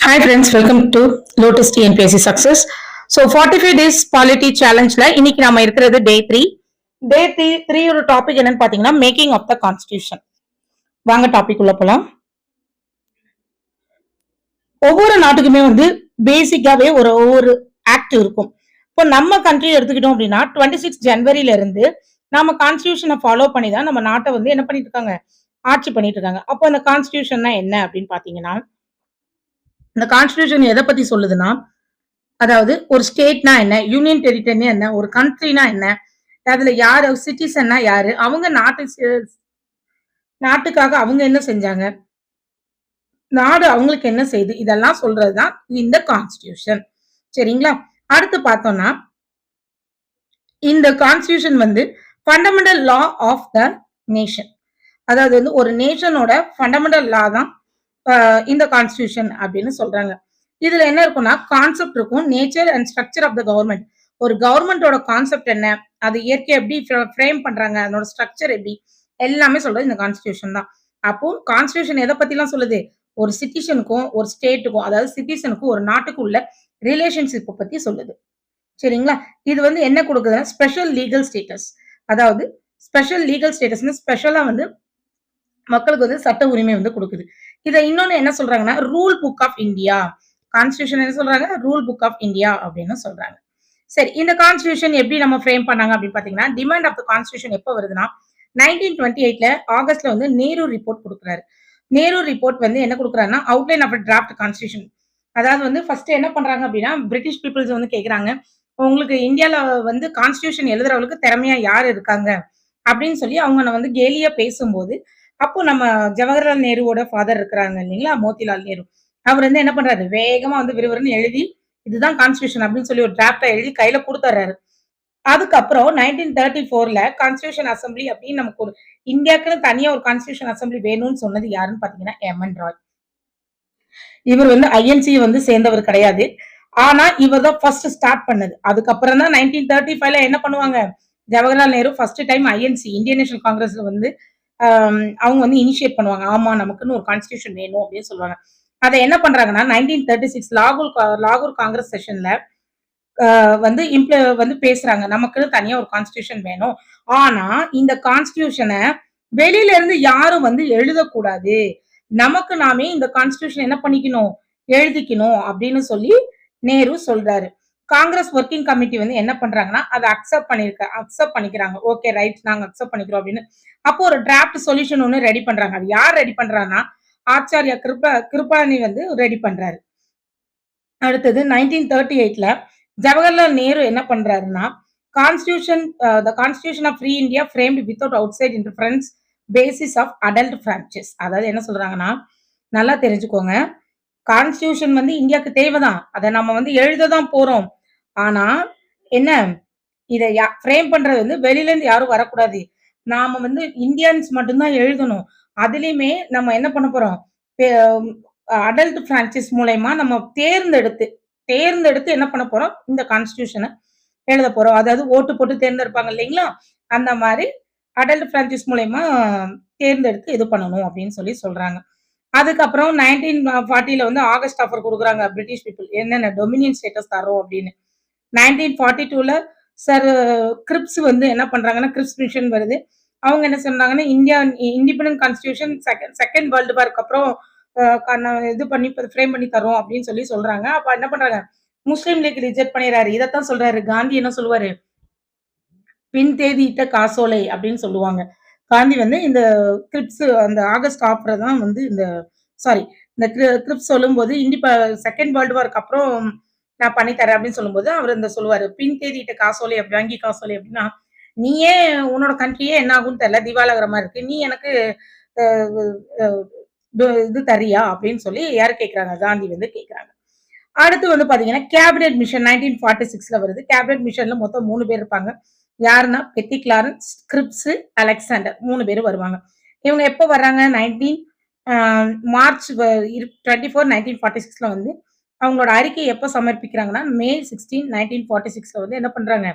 Hi friends, welcome to Lotus TNPSC Success. So 45 days polity challengeல இன்னைக்கு நாம இருக்கிறது டே 3. டே 3 ஒரு டாபிக் என்னன்னு பாத்தீங்கன்னா மேக்கிங் ஆஃப் த கான்ஸ்டிடியூஷன். வாங்க டாபிக் உள்ள போலாம். ஒவ்வொரு நாட்டுக்குமே பேசிக்காவே ஒவ்வொரு ஆக்ட் இருக்கும். இப்போ நம்ம கண்ட்ரி எடுத்துக்கிட்டோம் அப்படின்னா 26 ஜனவரியில இருந்து நாம கான்ஸ்டிடியூஷனை ஃபாலோ பண்ணி தான் நம்ம நாட்டை என்ன பண்ணிட்டு இருக்காங்க, ஆட்சி பண்ணிட்டு இருக்காங்க. அப்போ அந்த கான்ஸ்டிடியூஷன்னா என்ன அப்படின்னு பாத்தீங்கன்னா, இந்த கான்ஸ்டிடியூஷன் எதை பத்தி சொல்லுதுன்னா, அதாவது ஒரு ஸ்டேட்னா என்ன, யூனியன் டெரிட்டரினா என்ன, ஒரு கண்ட்ரினா என்ன, அதுல யாரு சிட்டிசன்னா யாரு, அவங்க நாட்டுக்காக அவங்க என்ன செஞ்சாங்க, நாடு அவங்களுக்கு என்ன செய்யுது, இதெல்லாம் சொல்றதுதான் இந்த கான்ஸ்டிடியூஷன். சரிங்களா? அடுத்து பார்த்தோம்னா, இந்த constitution fundamental law of the nation. அதாவது ஒரு நேஷனோட ஃபண்டமெண்டல் லா தான் இந்த கான்ஸ்டிடியூஷன் அப்படின்னு சொல்றாங்க. இதுல என்ன இருக்கும்னா கான்செப்ட் இருக்கும், nature and structure of the government. ஒரு கவர்மெண்டோட கான்செப்ட் என்ன, அது இயற்கை எப்படி ஃப்ரேம் பண்றாங்க, அதோட ஸ்ட்ரக்சர் எப்படி, எல்லாமே சொல்றது இந்த கான்ஸ்டிடியூஷன் தான். அப்போ கான்ஸ்டிடியூஷன் எதை பத்தி எல்லாம் சொல்லுது, ஒரு சிட்டிசனுக்கும் ஒரு ஸ்டேட்டுக்கும், அதாவது சிட்டிசனுக்கும் ஒரு நாட்டுக்கும் உள்ள ரிலேஷன்ஷிப் பத்தி சொல்லுது. சரிங்களா? இது என்ன கொடுக்குதுன்னா ஸ்பெஷல் லீகல் ஸ்டேட்டஸ். அதாவது ஸ்பெஷல் லீகல் ஸ்டேட்டஸ்னு ஸ்பெஷலா மக்களுக்கு சட்ட உரிமை கொடுக்குது. இதை இன்னொன்னு என்ன சொல்றாங்கன்னா rule book of India. Constitution என்ன சொல்றாங்க, ரூல் புக் ஆஃப் இந்தியா அப்படின்னு சொல்றாங்க. சரி, இந்த கான்ஸ்டிடியூஷன் எப்படி நம்ம ஃப்ரேம் பண்ணாங்க அப்படின்னு பாத்தீங்கன்னா, டிமாண்ட் ஆஃப் த கான்ஸ்டிடியூஷன் எப்ப வருதுன்னா 1928ல ஆகஸ்ட்ல நேரு ரிப்போர்ட் கொடுக்குறாரு. நேரு ரிப்போர்ட் என்ன கொடுக்குறாருன்னா அவுட்லைன் ஆஃப் டிராஃப்ட் கான்ஸ்டிடியூஷன். அதாவது ஃபர்ஸ்ட் என்ன பண்றாங்க அப்படின்னா, பிரிட்டிஷ் பீப்புள்ஸ் கேக்குறாங்க, உங்களுக்கு இந்தியால கான்ஸ்டிடியூஷன் எழுதுறவங்களுக்கு திறமையா யார் இருக்காங்க அப்படின்னு சொல்லி அவங்க கேலியா பேசும்போது, அப்போ நம்ம ஜவஹர்லால் நேருவோட ஃபாதர் இருக்கிறாங்க இல்லைங்களா, மோதிலால் நேரு. அவர் என்ன பண்றாரு, வேகமா விறுவிறுன்னு எழுதி இதுதான் கான்ஸ்டிடியூஷன் அப்படின்னு சொல்லி ஒரு டிராப்டா எழுதி கையில கொடுத்துறாரு. அதுக்கப்புறம் 1934ல கான்ஸ்டிடியூஷன் அசம்பிளி அப்படின்னு நமக்கு ஒரு இந்தியாவுக்குன்னு தனியா ஒரு கான்ஸ்டிடியூஷன் அசம்பிளி வேணும்னு சொன்னது யாருன்னு பாத்தீங்கன்னா எம்.என். ராய். இவர் ஐஎன்சி சேர்ந்தவர் கிடையாது. ஆனா இவர் தான் ஃபர்ஸ்ட் ஸ்டார்ட் பண்ணது. அதுக்கப்புறம் தான் 1935ல என்ன பண்ணுவாங்க, Jawaharlal Nehru first time INC Indian national காங்கிரஸ்ல அவங்க இனிஷியேட் பண்ணுவாங்க. ஆமா, நமக்குன்னு ஒரு கான்ஸ்டிடியூஷன் வேணும் அப்படின்னு சொல்லுவாங்க. அதை என்ன பண்றாங்கன்னா 1936 லாகூர் காங்கிரஸ் செஷன்ல பேசுறாங்க, நமக்குன்னு தனியா ஒரு கான்ஸ்டிடியூஷன் வேணும். ஆனா இந்த கான்ஸ்டிடியூஷனை வெளியில இருந்து யாரும் எழுதக்கூடாது, நமக்கு நாமே இந்த கான்ஸ்டிடியூஷன் என்ன பண்ணிக்கணும், எழுதிக்கணும் அப்படின்னு சொல்லி நேரு சொல்றாரு. காங்கிரஸ் ஒர்க்கிங் கமிட்டி என்ன பண்றாங்கன்னா அதை அக்செப்ட் பண்ணிக்கிறாங்க. ஓகே ரைட், நாங்க அக்செப்ட் பண்ணிக்கிறோம் அப்படின்னு. அப்போ ஒரு டிராஃப்ட் சொல்யூஷன் ஒன்னு ரெடி பண்றாங்க. அது யார் ரெடி பண்றாங்கன்னா ஆச்சாரியா கிருபானி ரெடி பண்றாரு. அடுத்தது 1938ல ஜவஹர்லால் நேரு என்ன பண்றாருன்னா constitution the constitution of free India framed without outside interference basis of adult franchise. அதாவது என்ன சொல்றாங்கன்னா, நல்லா தெரிஞ்சுக்கோங்க, கான்ஸ்டிடியூஷன் இந்தியாவுக்கு தேவைதான், அதை நம்ம எழுததான் போறோம். ஆனா என்ன, இதை ஃப்ரேம் பண்றது வெளியில இருந்து யாரும் வரக்கூடாது, நாம இந்தியன்ஸ் மட்டும்தான் எழுதணும். அதுலயுமே நம்ம என்ன பண்ண போறோம், அடல்ட் பிரான்சைஸ் மூலயமா நம்ம தேர்ந்தெடுத்து என்ன பண்ண போறோம், இந்த கான்ஸ்டிடியூஷனை எழுத போறோம். அதாவது ஓட்டு போட்டு தேர்ந்தெடுப்பாங்க இல்லைங்களா, அந்த மாதிரி அடல்ட் பிரான்சைஸ் மூலயமா தேர்ந்தெடுத்து இது பண்ணணும் அப்படின்னு சொல்லி சொல்றாங்க. அதுக்கப்புறம் 1940ல ஆகஸ்ட் ஆஃபர் கொடுக்குறாங்க பிரிட்டிஷ் பீப்புள், என்னென்ன டொமினியன் ஸ்டேட்டஸ் தரோம் அப்படின்னு. 1942ல சார் கிரிப்ஸ் என்ன பண்றாங்கன்னா, கிரிப்ஸ் மிஷன் வருது. அவங்க என்ன சொன்னாங்கன்னா, India independent constitution second world வார்க்கு அப்புறம் இது பண்ணி ஃப்ரேம் பண்ணி தரோம் அப்படின்னு சொல்லி சொல்றாங்க. அப்ப என்ன பண்றாங்க, முஸ்லீம் லீக் ரிஜெக்ட் பண்ணிடுறாரு. இதைத்தான் சொல்றாரு காந்தி, என்ன சொல்லுவாரு, பின் தேதியிட்ட காசோலை அப்படின்னு சொல்லுவாங்க. காந்தி இந்த கிரிப்ஸ் அந்த ஆகஸ்ட் ஆஃபர் தான் இந்த சாரி இந்த கிரிப்ஸ் சொல்லும்போது செகண்ட் வேர்ல்டு வார்க்கு அப்புறம் நான் பண்ணி தரேன் அப்படின்னு சொல்லும்போது அவர் சொல்லுவாரு, பின் தேதியிட்ட காசோலை வங்கி காசோலை அப்படின்னா, நீயே உன்னோட கண்ட்ரியே என்ன ஆகும்னு தெரியல, திவாலாகிற மாதிரி இருக்கு, நீ எனக்கு இது தரியா அப்படின்னு சொல்லி யாரு கேட்கிறாங்க, காந்தி கேட்கிறாங்க. அடுத்து பாத்தீங்கன்னா கேபினெட் மிஷன் 1946ல வருது. கேபினெட் மிஷன்ல மொத்தம் 3 பேர் இருப்பாங்க. யாருன்னா பெத்தி கிளாரன்ஸ், கிரிப்ஸ், அலெக்சாண்டர் 3 பேரும் வருவாங்க. இவங்க எப்ப வர்றாங்க, மார்ச் 24 1946ல அவங்களோட அறிக்கை எப்ப சமர்ப்பிக்கிறாங்கன்னா மே 16 1946ல என்ன பண்றாங்க,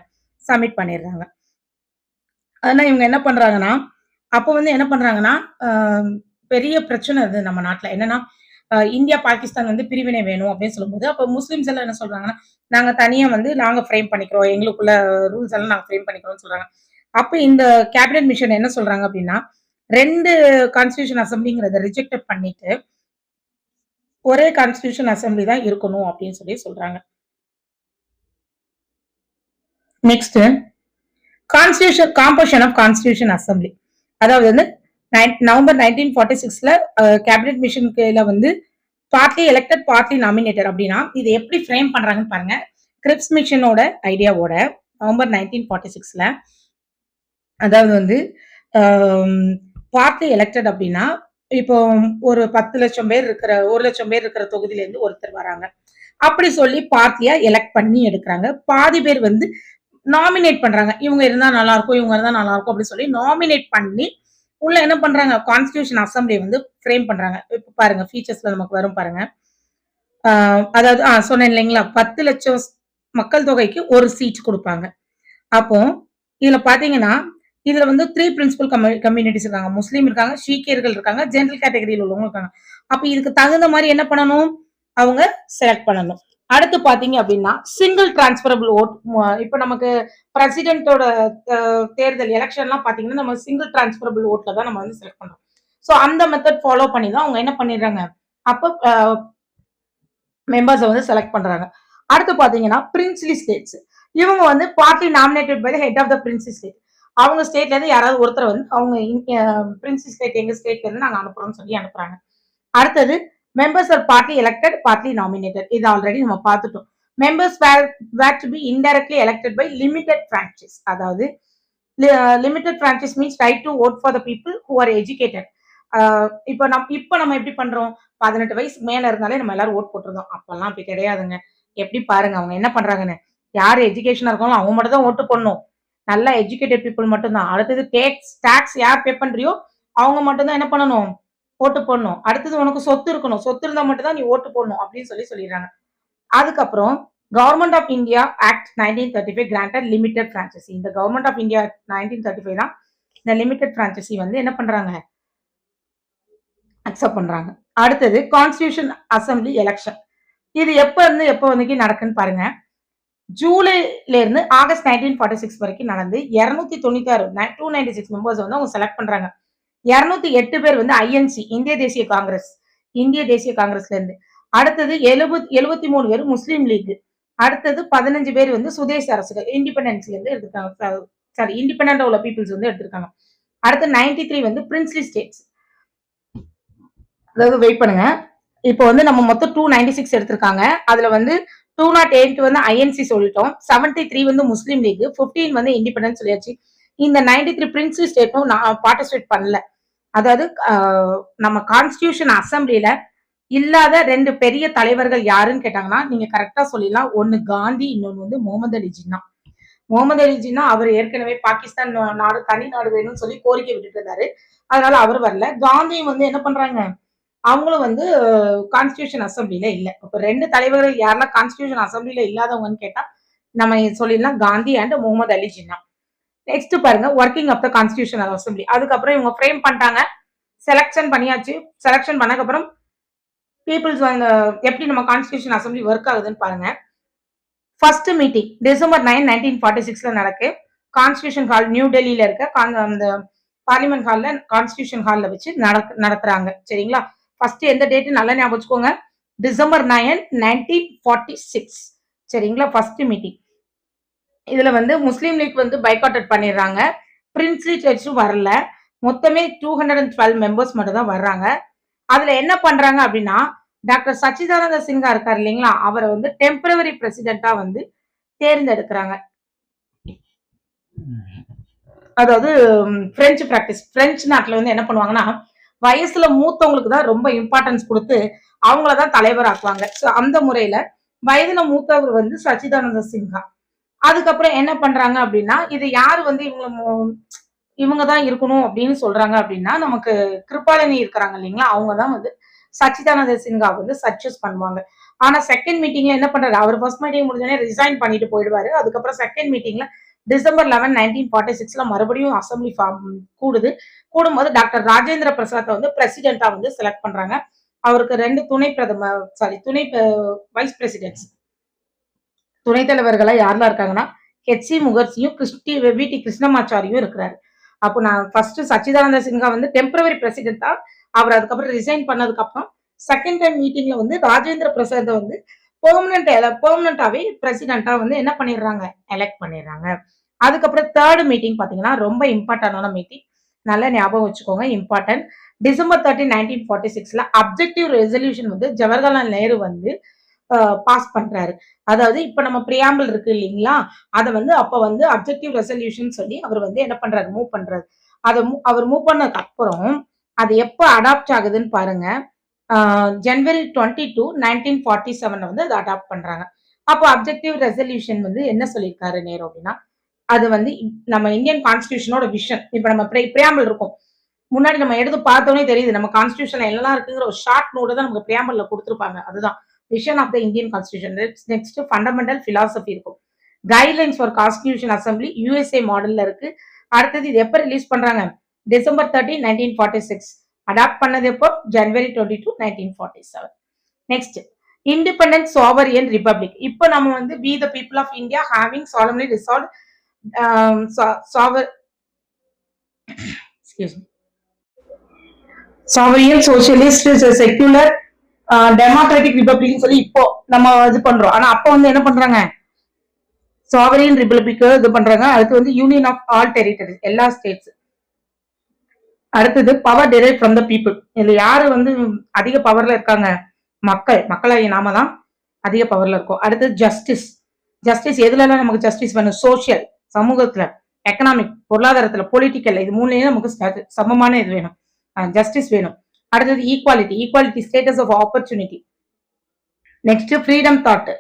சப்மிட் பண்ணிடுறாங்க. அதனால இவங்க என்ன பண்றாங்கன்னா, அப்போ என்ன பண்றாங்கன்னா, பெரிய பிரச்சனை அது நம்ம நாட்டுல. என்னன்னா இந்தியா பாகிஸ்தான் வந்து பிரிவினை வேணும் அப்படின்னு சொல்லும்போது அப்ப முஸ்லிம்ஸ் எல்லாம் என்ன சொல்றாங்கன்னா நாங்க தனியா வந்து நாங்க ஃப்ரேம் பண்ணிக்கிறோம் எங்களுக்குள்ள ரூல்ஸ் எல்லாம் நாங்க ஃப்ரேம் பண்ணிக்கிறோம்னு சொல்றாங்க. அப்ப இந்த கேபினெட் மிஷன் என்ன சொல்றாங்க அப்படின்னா 2 கான்ஸ்டிடியூஷன் அசம்பிளிங்கிறத ரிஜெக்ட் பண்ணிட்டு ஒரே கான்ஸ்டிடியூஷன் அசம்பிளி தான் இருக்கணும் அப்படின்னு சொல்லி சொல்றாங்க. Next constitution composition of constitution assembly. அதாவது வந்து நவம்பர் 1946ல கேபினெட் மிஷன் கீழ வந்து பார்ட்லி எலெக்டட் பார்ட்லி நாமினேட்டட் அப்படின்னா இது எப்படி ஃப்ரேம் பண்றாங்கன்னு பாருங்க. கிரிப்ஸ் மிஷனோட ஐடியாவோட நவம்பர் 1946ல அதாவது வந்து பார்ட்லி எலெக்டட் அப்படின்னா இப்போ ஒரு 10 லட்சம் பேர் இருக்கிற 1 லட்சம் பேர் இருக்கிற தொகுதியில இருந்து ஒருத்தர் வராங்க அப்படி சொல்லி பார்ட்டியா எலெக்ட் பண்ணி எடுக்கிறாங்க. பாதி பேர் வந்து நாமினேட் பண்றாங்க. இவங்க இருந்தா நல்லா இருக்கும் இவங்க இருந்தா நல்லா இருக்கும் அப்படி சொல்லி நாமினேட் பண்ணி உள்ள என்ன பண்றாங்க கான்ஸ்டிடியூஷன் அசம்பிளி வந்து ஃப்ரேம் பண்றாங்க. இப்ப பாருங்க ஃபீச்சர்ஸ்ல நமக்கு வரும் பாருங்க. அதாவது சொன்னேன் இல்லைங்களா 10 லட்சம் மக்கள் தொகைக்கு ஒரு சீட் கொடுப்பாங்க. அப்போ இதுல பாத்தீங்கன்னா இதுல வந்து 3 பிரின்சிபல் கம்யூனிட்டிஸ் இருக்காங்க. முஸ்லீம் இருக்காங்க, சீக்கியர்கள் இருக்காங்க, ஜெனரல் கேட்டகரியில் உள்ளவங்க இருக்காங்க. அப்ப இதுக்கு தகுந்த மாதிரி என்ன பண்ணணும் அவங்க செலக்ட் பண்ணணும். அடுத்து பாத்தீங்க அப்படின்னா சிங்கிள் டிரான்ஸ்பரபிள் ஓட். இப்ப நமக்கு பிரசிடென்ட்டோட தேர்தல் எலெக்ஷன் எல்லாம் பாத்தீங்கன்னா நம்ம சிங்கிள் டிரான்ஸ்பரபிள் ஓட்ல தான் நம்ம வந்து செலக்ட் பண்றோம். சோ அந்த மெத்தட் ஃபாலோ பண்ணி தான் அவங்க என்ன பண்ணிடுறாங்க அப்ப மெம்பர்ஸை வந்து செலக்ட் பண்றாங்க. அடுத்து பாத்தீங்கன்னா பிரின்ஸ்லி ஸ்டேட்ஸ். இவங்க வந்து party nominated by head of the princely state. அவங்க ஸ்டேட்ல இருந்து யாராவது ஒருத்தர் வந்து அவங்க பிரின்ஸ்லி ஸ்டேட் எங்க ஸ்டேட்ல இருந்து நாங்க அனுப்புறோம்னு சொல்லி அனுப்புறாங்க. அடுத்தது members are partly elected partly nominated. இது ஆல்ரெடி நம்ம பார்த்துட்டோம். Members were to be indirectly elected by limited franchise. அதாவது limited franchise means right to vote for the people who are educated. இப்ப நம்ம எப்படி பண்றோம் 18 வயசுக்கு மேல இருந்தாலே நம்ம எல்லாரும் ஓட் போட்டுருந்தோம். அப்பெல்லாம் அப்படி கிடையாதுங்க. எப்படி பாருங்க அவங்க என்ன பண்றாங்கன்னு. யார் எஜுகேஷனா இருக்காங்களோ அவங்க மட்டும் தான் ஓட்டு போடணும். நல்லா எஜுகேட்டட் பீப்புள் மட்டும் தான். அடுத்தது டாக்ஸ் யார் பே பண்றியோ அவங்க மட்டும் தான் என்ன பண்ணணும் ஓட்டு போடணும். அடுத்தது உனக்கு சொத்து இருக்கணும். சொத்து இருந்தா மட்டும் தான் நீ ஓட்டு போடணும் அப்படின்னு சொல்லிடுறாங்க. அதுக்கப்புறம் government of India act 1935 granted limited franchise. இந்த கவர்மெண்ட் ஆஃப் இந்தியா 1935 தான் இந்த லிமிடெட் பிரான்ச்சசி வந்து என்ன பண்றாங்க அக்செப்ட் பண்றாங்க. அடுத்தது கான்ஸ்டிடியூஷன் அசம்பிளி எலெக்ஷன். இது எப்ப இருந்து எப்ப வந்து நடக்குன்னு பாருங்க. ஜூலைல இருந்து ஆகஸ்ட் 1946 வரைக்கும் நடந்து 296 மெம்பர்ஸ் வந்து அவங்க செலக்ட் பண்றாங்க. 208 பேர் வந்து ஐஎன்சி இந்திய தேசிய காங்கிரஸ்ல இருந்து. அடுத்தது 73 பேர் முஸ்லீம் லீக். அடுத்தது 15 பேர் வந்து சுதேச அரசுகள் இண்டிபெண்டன்ஸ்ல இருந்து எடுத்திருக்காங்க. சாரி இண்டிபெண்டன்ட் உள்ள பீப்புள்ஸ் வந்து எடுத்திருக்காங்க. அடுத்து 93 வந்து பிரின்ஸ்லி ஸ்டேட்ஸ். அதாவது வெயிட் பண்ணுங்க. இப்போ வந்து நம்ம மொத்தம் 296 எடுத்திருக்காங்க. அதுல வந்து 208 வந்து ஐஎன்சி சொல்லிட்டோம். 73 வந்து முஸ்லீம் லீக், 15 வந்து இண்டிபெண்டன்ஸ் சொல்லியாச்சு. இந்த 93 பிரின்ஸ்லி ஸ்டேட்டும் பார்ட்டிசிபேட் பண்ணல. அதாவது நம்ம கான்ஸ்டிடியூஷன் அசம்பிளில இல்லாத 2 பெரிய தலைவர்கள் யாருன்னு கேட்டாங்கன்னா நீங்க கரெக்டா சொல்லிடலாம். ஒன்னு காந்தி, இன்னொன்னு வந்து முகமது அலி ஜின்னா. முகமது அலி ஜின்னா அவர் ஏற்கனவே பாகிஸ்தான் நாடு தனி நாடு வேணும்னு சொல்லி கோரிக்கை விட்டுட்டு இருந்தாரு. அதனால அவர் வரல. காந்தியும் வந்து என்ன பண்றாங்க அவங்களும் வந்து கான்ஸ்டிடியூஷன் அசம்பிளில இல்ல. இப்ப 2 தலைவர்கள் யாரெல்லாம் கான்ஸ்டிடியூஷன் அசம்பிளில இல்லாதவங்கன்னு கேட்டா நம்ம சொல்லிடலாம் காந்தி அண்ட் முகமது அலி ஜின்னா. நெக்ஸ்ட் பாருங்க working of the constitution assembly. அதுக்கப்புறம் இவங்க ஃப்ரேம் பண்ணிட்டாங்க, செலக்ஷன் பண்ணியாச்சு. செலக்ஷன் பண்ணக்கப்புறம் பீப்புள்ஸ் வந்து எப்படி நம்ம கான்ஸ்டிடியூஷன் அசம்பிளி ஒர்க் ஆகுதுன்னு பாருங்க. ஃபர்ஸ்ட் மீட்டிங் டிசம்பர் 9, 1946ல நடக்கு. கான்ஸ்டிடியூஷன் ஹால் நியூ டெல்லியில இருக்க அந்த பார்லிமெண்ட் ஹால்ல கான்ஸ்டிடியூஷன் ஹால்ல வச்சு நடத்துறாங்க. சரிங்களா? ஃபர்ஸ்ட் எந்த டேட் நல்லா ஞாபகம் வச்சுக்கோங்க. டிசம்பர் 9, 1946. சரிங்களா? First meeting. இதுல வந்து முஸ்லீம் லீக் வந்து பைகாட்டட் பண்ணிடுறாங்க. பிரின்ஸ்லி சர்ச்சும் வரல. மொத்தமே 212 மெம்பர்ஸ் மட்டும் தான் வர்றாங்க. அதுல என்ன பண்றாங்க அப்படின்னா டாக்டர் சச்சிதானந்த சின்ஹா இருக்காரு இல்லைங்களா அவரை வந்து டெம்பரவரி பிரசிடென்டா வந்து தேர்ந்தெடுக்கிறாங்க. அதாவது பிரெஞ்சு பிராக்டிஸ். பிரெஞ்சு நாட்டுல வந்து என்ன பண்ணுவாங்கன்னா வயசுல மூத்தவங்களுக்கு தான் ரொம்ப இம்பார்ட்டன்ஸ் கொடுத்து அவங்களதான் தலைவர் ஆக்குவாங்க. சோ அந்த முறையில வயதுல மூத்தவர் வந்து சச்சிதானந்த சின்ஹா. அதுக்கப்புறம் என்ன பண்றாங்க அப்படின்னா இது யாரு வந்து இவங்கதான் இருக்கணும் அப்படின்னு சொல்றாங்க அப்படின்னா நமக்கு கிருபாலினி இருக்கிறாங்க இல்லைங்களா அவங்கதான் வந்து சச்சிதானந்த சின்ஹா வந்து சஜஸ்ட் பண்ணுவாங்க. ஆனா செகண்ட் மீட்டிங்ல என்ன பண்றாரு அவர் ஃபர்ஸ்ட் மீட்டிங் முடிஞ்சோடனே ரிசைன் பண்ணிட்டு போயிடுவாரு. அதுக்கப்புறம் செகண்ட் மீட்டிங்ல டிசம்பர் 11, 1946ல மறுபடியும் அசம்பிளி கூடும்போது டாக்டர் ராஜேந்திர பிரசாத்தை வந்து பிரசிடென்டா வந்து செலக்ட் பண்றாங்க. அவருக்கு 2 துணை பிரதமர் துணை வைஸ் பிரசிடென்ட்ஸ் துணைத் தலைவர்களா யாரெல்லாம் இருக்காங்கன்னா ஹெச்சி முகர்ஜியும் வி.டி. கிருஷ்ணமாச்சாரியும் இருக்கிறாரு. அப்போ நான் ஃபர்ஸ்ட் சச்சிதானந்த சின்ஹா வந்து டெம்பரவரி பிரசிடென்ட்டா அவர் அதுக்கப்புறம் ரிசைன் பண்ணதுக்கு அப்புறம் செகண்ட் டைம் மீட்டிங்ல வந்து ராஜேந்திர பிரசாத் வந்து பெர்மனண்டாவே பிரசிடென்ட்டா வந்து என்ன பண்ணிடுறாங்க, எலெக்ட் பண்ணிடுறாங்க. அதுக்கப்புறம் தேர்ட் மீட்டிங் பாத்தீங்கன்னா ரொம்ப இம்பார்ட்டன்டான மீட்டிங், நல்லா ஞாபகம் வச்சுக்கோங்க, இம்பார்ட்டன்ட். டிசம்பர் 13, 1946ல அப்ஜெக்டிவ் ரெசல்யூஷன் வந்து ஜவஹர்லால் நேரு வந்து பாஸ் பண்றாரு. அதாவது இப்ப நம்ம பிரியாம்பிள் இருக்கு இல்லைங்களா, அத வந்து அப்ப வந்து அப்ஜெக்டிவ் ரெசல்யூஷன் சொல்லி அவர் வந்து என்ன பண்றாரு, மூவ் பண்றாரு. அவர் மூவ் பண்ணதுக்கு அப்புறம் அது எப்ப அடாப்ட் ஆகுதுன்னு பாருங்க. ஜனவரி 22, 1947 வந்து அதை அடாப்ட் பண்றாங்க. அப்போ அப்ஜெக்டிவ் ரெசல்யூஷன் வந்து என்ன சொல்லியிருக்காரு நேரு அப்படின்னா, அது வந்து நம்ம இந்தியன் கான்ஸ்டிடியூஷனோட விஷன். இப்ப நம்ம பிரியாம்பிள் இருக்கும், முன்னாடி நம்ம எடுத்து பார்த்தோன்னே தெரியுது நம்ம கான்ஸ்டிடியூஷன்ல என்னெல்லாம் இருக்குங்கிற ஒரு ஷார்ட் நோட் தான் நமக்கு பிரியாம்பிள்ல கொடுத்துருப்பாங்க. அதுதான் vision of the Indian constitution. Next fundamental philosophy இருக்கும். Guidelines for constitution assembly USA மாடல்ல இருக்கு. அடுத்தது இது எப்ப ரிலீஸ் பண்றாங்க, டிசம்பர் 13, 1946. அடாப்ட் பண்ணது எப்போ, ஜனவரி 22, 1947. Next independent sovereign republic. இப்போ நம்ம வந்து we the people of India having solemnly resolved sovereign socialist secular democratic republic சொல்லி இப்போ நம்ம இது பண்றோம். ஆனா அப்ப வந்து என்ன பண்றாங்க, சாவரியன் ரிபப்ளிக் இது பண்றாங்க. அடுத்து வந்து யூனியன் ஆஃப் ஆல் டெரிட்டரிஸ், எல்லா ஸ்டேட்ஸ். அடுத்தது power derive from the people. இதுல யாரு வந்து அதிக பவர்ல இருக்காங்க, மக்களாகிய நாம தான் அதிக பவர்ல இருக்கும். அடுத்தது ஜஸ்டிஸ். ஜஸ்டிஸ் எதுல நமக்கு ஜஸ்டிஸ் வேணும், சோசியல் சமூகத்துல, எக்கனாமிக் பொருளாதாரத்துல, பொலிட்டிக்கல், இது மூணுலயும் நமக்கு சமமான இது வேணும், ஜஸ்டிஸ் வேணும். அடுத்தது equality status of opportunity. Next freedom thought.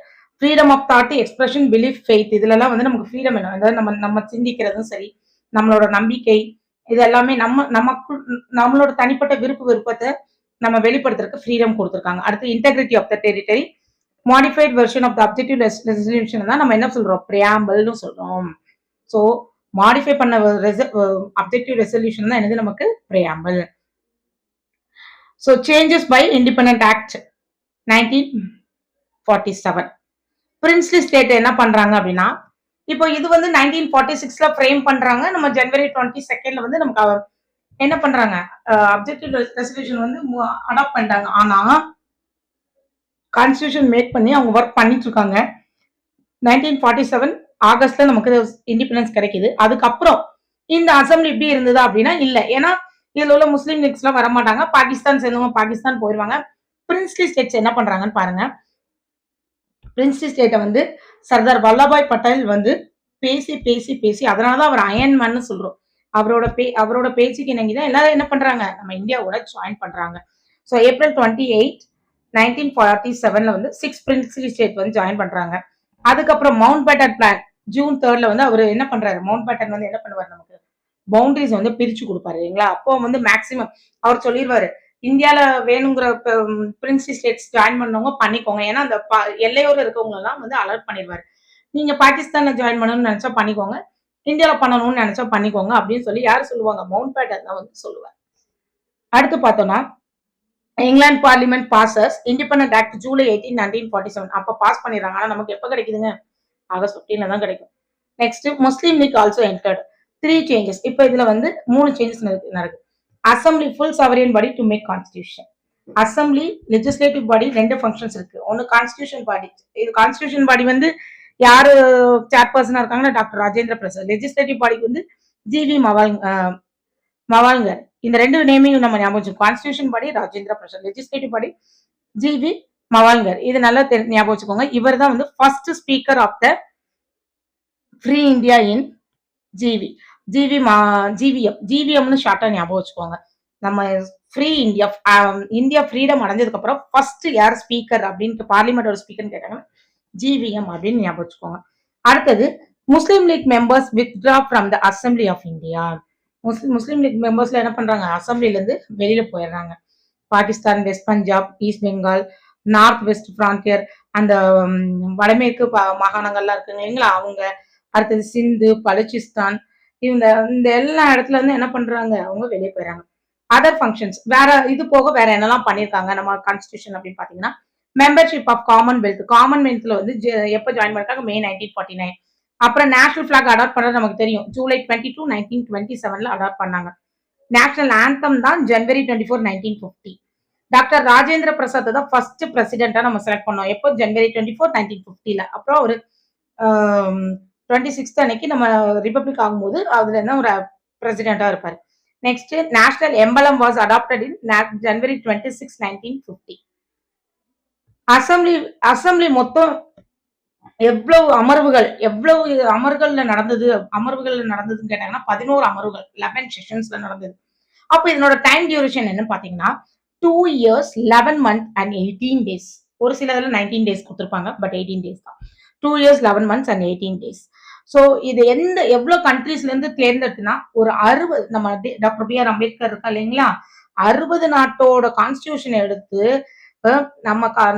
Freedom of thought, expression, belief, faith, இதுலலாம் வந்து நமக்கு ஃப்ரீடம் வேணும். அதாவது நம்ம சிந்திக்கிறதும் சரி, நம்மளோட நம்பிக்கை, இது எல்லாமே நம்மளோட தனிப்பட்ட விருப்பத்தை நம்ம வெளிப்படுத்துறதுக்கு ஃப்ரீடம் கொடுத்துருக்காங்க. அடுத்து integrity of the territory. Modified version of the objective resolution தான் நம்ம என்ன சொல்றோம், பிரியாம்பிள்னு சொல்றோம். ஸோ மாடிஃபை பண்ண அப்ஜெக்டிவ் ரெசல்யூஷன் தான் என்னது, நமக்கு preamble. So changes by independent act 1947. Princely state என்ன பண்றாங்க அப்படின்னா, இப்போ இது வந்து 1946ல ஃப்ரேம் பண்றாங்க. நம்ம ஜனவரி 22 வந்து நமக்கு என்ன பண்றாங்க, அப்ஜெக்டிவ் ரெசல்யூஷன் வந்து அடாப்ட் பண்ணிட்டாங்க. ஆனா கான்ஸ்டிடியூஷன் மேக் பண்ணி அவங்க ஒர்க் பண்ணிட்டு இருக்காங்க. 1947 ஆகஸ்ட்ல நமக்கு இண்டிபெண்டன்ஸ் கிடைக்குது. அதுக்கப்புறம் இந்த அசம்பிளி இப்படி இருந்ததா அப்படின்னா இல்ல. ஏன்னா இதுல உள்ள முஸ்லீம் லீக்ஸ் எல்லாம் வரமாட்டாங்க, பாகிஸ்தான் சேர்ந்தவங்க பாகிஸ்தான் போயிருவாங்க. பிரின்ஸ்லி ஸ்டேட்ஸ் என்ன பண்றாங்கன்னு பாருங்க. பிரின்ஸ்லி ஸ்டேட்டை வந்து சர்தார் வல்லபாய் பட்டேல் வந்து பேசி பேசி பேசி, அதனாலதான் அவர் அயன்மேன் சொல்றோம். அவரோட பேச்சுக்கு இணங்கிதான் எல்லாரும் என்ன பண்றாங்க, நம்ம இந்தியாவோட ஜாயின் பண்றாங்க. ஸோ ஏப்ரல் 28, 1947 வந்து 6 பிரின்ஸ்லி ஸ்டேட் வந்து ஜாயின் பண்றாங்க. அதுக்கப்புறம் மவுண்ட் பேட்டன் பிளான் ஜூன் 3 வந்து அவர் என்ன பண்றாரு, மவுண்ட் பேட்டன் வந்து என்ன பண்ணுவார், நமக்கு பவுண்டரிஸ் வந்து பிரிச்சு கொடுப்பாரு இல்லைங்களா. அப்போ வந்து மேக்சிமம் அவர் சொல்லிடுவாரு, இந்தியால வேணுங்கிற பிரின்ஸ்லி ஸ்டேட்ஸ் ஜாயின் பண்ணவங்க பண்ணிக்கோங்க. ஏன்னா அந்த எல்லையோட இருக்கவங்க எல்லாம் வந்து அலர்ட் பண்ணிடுவாரு. நீங்க பாகிஸ்தான்ல ஜாயின் பண்ணணும்னு நினைச்சா பண்ணிக்கோங்க, இந்தியால பண்ணணும்னு நினைச்சா பண்ணிக்கோங்க அப்படின்னு சொல்லி யாரு சொல்லுவாங்க, மவுண்ட் பேட்டன் தான் வந்து சொல்லுவார். அடுத்து பார்த்தோம்னா England parliament bosses independent act July 18, 1947. அப்ப பாஸ் பண்ணிடுறாங்க. ஆனா நமக்கு எப்ப கிடைக்குதுங்க, ஆகஸ்ட் 15 தான் கிடைக்கும். Next Muslim league also entered. 3 changes. இப்ப இதுல வந்து 3 சேஞ்சஸ் நடக்குது. Assembly full sovereign body to make constitution. Assembly legislative body 2 functions இருக்கு. ஒன்னு கான்ஸ்டிடியூஷன் பாடி. இது கான்ஸ்டிடியூஷன் பாடி வந்து யாரு சேர்பர்சனா இருக்காங்கன்னா டாக்டர் ராஜேந்திர பிரசாத். லெஜிஸ்லேட்டிவ் பாடிக்கு வந்து ஜிவி மவால்கர். இந்த 2 நேமையும் நம்ம ஞாபகம் வச்சுக்கோம். Constitution body Rajendra Prasad, legislative body GV Mavalankar. இது நல்லா ஞாபகம் வச்சுக்கோங்க. இவர் தான் வந்து first speaker of the free India in ஜிவிஎம்னு ஷார்ட்டா ஞாபகம் வச்சுக்கோங்க. நம்ம ஃப்ரீ இந்தியா ஃப்ரீடம் அடைஞ்சதுக்கு அப்புறம் ஃபர்ஸ்ட் யார் ஸ்பீக்கர் அப்படின்னு பார்லிமெண்டோட ஸ்பீக்கர்னு கேட்டாங்கன்னா ஜிவிஎம் அப்படின்னு ஞாபகம் வச்சுக்கோங்க. அடுத்தது Muslim league members withdraw from the assembly of India. Muslim league மெம்பர்ஸ்ல என்ன பண்றாங்க, அசம்பிளில இருந்து வெளியில போயிடுறாங்க. Pakistan, west Punjab, east Bengal, north west frontier, அந்த வடமேற்கு மாகாணங்கள்லாம் இருக்குங்க இல்லைங்களா அவங்க. அடுத்தது சிந்து, பலுச்சிஸ்தான், இந்த எல்லா இடத்துல இருந்து என்ன பண்றாங்க, அவங்க வெளியே போயிடறாங்க. அதர் ஃபங்க்ஷன்ஸ் வேற இது போக வேற என்னெல்லாம் பண்ணிருக்காங்க நம்ம கான்ஸ்டியூஷன் அப்படின்னு பாத்தீங்கன்னா, மெம்பர்ஷிப் ஆஃப் காமன்வெல்த்ல வந்து எப்ப ஜாயின் பண்ணிருக்காங்க, மே 1949. அப்புறம் நேஷனல் பிளாக் அடாப்ட் பண்ணது நமக்கு தெரியும், ஜூலை 22, 1927ல அடாப்ட் பண்ணாங்க. நேஷனல் ஆந்தம் தான் ஜனவரி 24, 1950. டாக்டர் ராஜேந்திர பிரசாத் தான் ஃபர்ஸ்ட் பிரசிடென்டா நம்ம செலக்ட் பண்ணோம். எப்போ, ஜனவரி 24, 1950ல. அப்புறம் ஒரு 26th அன்னைக்கு நம்ம ரிபப்ளிக் ஆகும்போது அதுல என்ன ஒரு பிரசிடென்டா இருப்பாரு. Next, national emblem was adopted in January 26, 1950. அசம்பிளி மொத்தம் எவ்வளவு அமர்வுகள்ல நடந்ததுன்னு கேட்டாங்கன்னா 11 அமர்வுகள், 11 செஷன்ஸ்ல நடந்தது. அப்ப இதனோட டைம் டியூரேஷன் என்ன பாத்தீங்கன்னா 2 years 11 months and 18 days. ஒரு சிலதுல 19 days கொடுத்திருப்பாங்க, பட் 18 days தான். 2 years 11 months and 18 days. So இது எவ்வளவு கண்ட்ரீஸ்ல இருந்து தேர்ந்தெடுத்துனா ஒரு 60, நம்ம டாக்டர் பி ஆர் அம்பேத்கர் இருக்கா இல்லைங்களா, 60 நாட்டோட கான்ஸ்டிடியூஷன் எடுத்து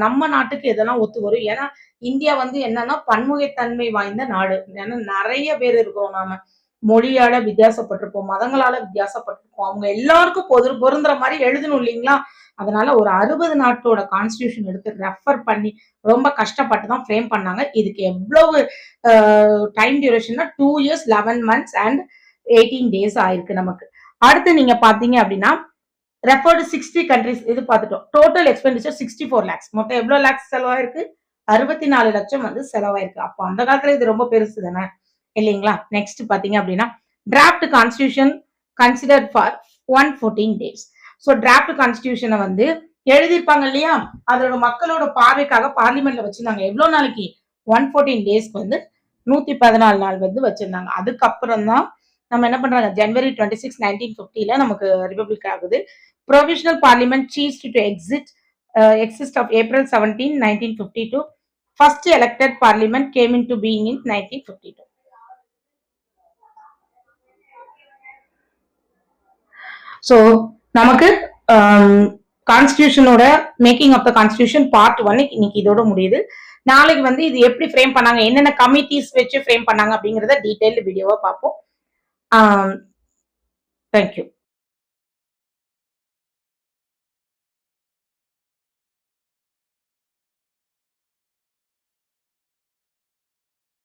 நம்ம நாட்டுக்கு எதெல்லாம் ஒத்து வரும். ஏன்னா இந்தியா வந்து என்னன்னா பன்முகத்தன்மை வாய்ந்த நாடு. ஏன்னா நிறைய பேர் இருக்கிறோம், நாம மொழியால வித்தியாசப்பட்டிருப்போம், மதங்களால வித்தியாசப்பட்டிருப்போம். அவங்க எல்லாருக்கும் பொருந்துற மாதிரி எழுதணும் இல்லைங்களா. அதனால ஒரு 60 நாட்டோட கான்ஸ்டிடியூஷன் எடுத்து ரெஃபர் பண்ணி ரொம்ப கஷ்டப்பட்டு தான் ஃப்ரேம் பண்ணாங்க. இதுக்கு எவ்வளவு time டியூரேஷன்னா 2 years 11 months and 18 days ஆயிருக்கு நமக்கு. அடுத்து நீங்க பாத்தீங்க அப்படின்னா ரெஃபர்டு 60 கண்ட்ரிஸ் இது பார்த்துட்டோம். Total expenditure 64 lakhs. மொத்தம் எவ்வளவு லேக்ஸ் செலவாயிருக்கு, 64 லட்சம் வந்து செலவாயிருக்கு. அப்போ அந்த காலத்துல இது ரொம்ப பெருசு தானே இல்லைங்களா. நெக்ஸ்ட் பாத்தீங்க அப்படின்னா draft constitution considered for 114 days. So draft கான்ஸ்டிடியூஷனை வந்து எழுதியிருப்பாங்க இல்லையா, அதோட மக்களோட பார்வைக்காக பார்லிமெண்ட்ல வச்சிருந்தாங்க. எவ்வளவு நாளைக்கு, 114 daysக்கு வந்து 114 நாள் வந்து வச்சிருந்தாங்க. அதுக்கப்புறம் தான் நம்ம என்ன பண்றாங்க, ஜனவரி 26, 1950ல நமக்கு ரிபப்ளிக் ஆகுது. Provisional parliament ceased to exist of April 17, 1952. First elected parliament came into being in 1952. So நமக்கு கான்ஸ்டிடியூஷனோட making of the constitution part 1 இன்னைக்கு இதோட முடியுது. நாளைக்கு வந்து இது எப்படி ஃப்ரேம் பண்ணாங்க, என்னென்ன கமிட்டிஸ் வச்சு ஃப்ரேம் பண்ணாங்க அப்படிங்கறத டீடைல் வீடியோவா பார்ப்போம். தேங்க்யூ.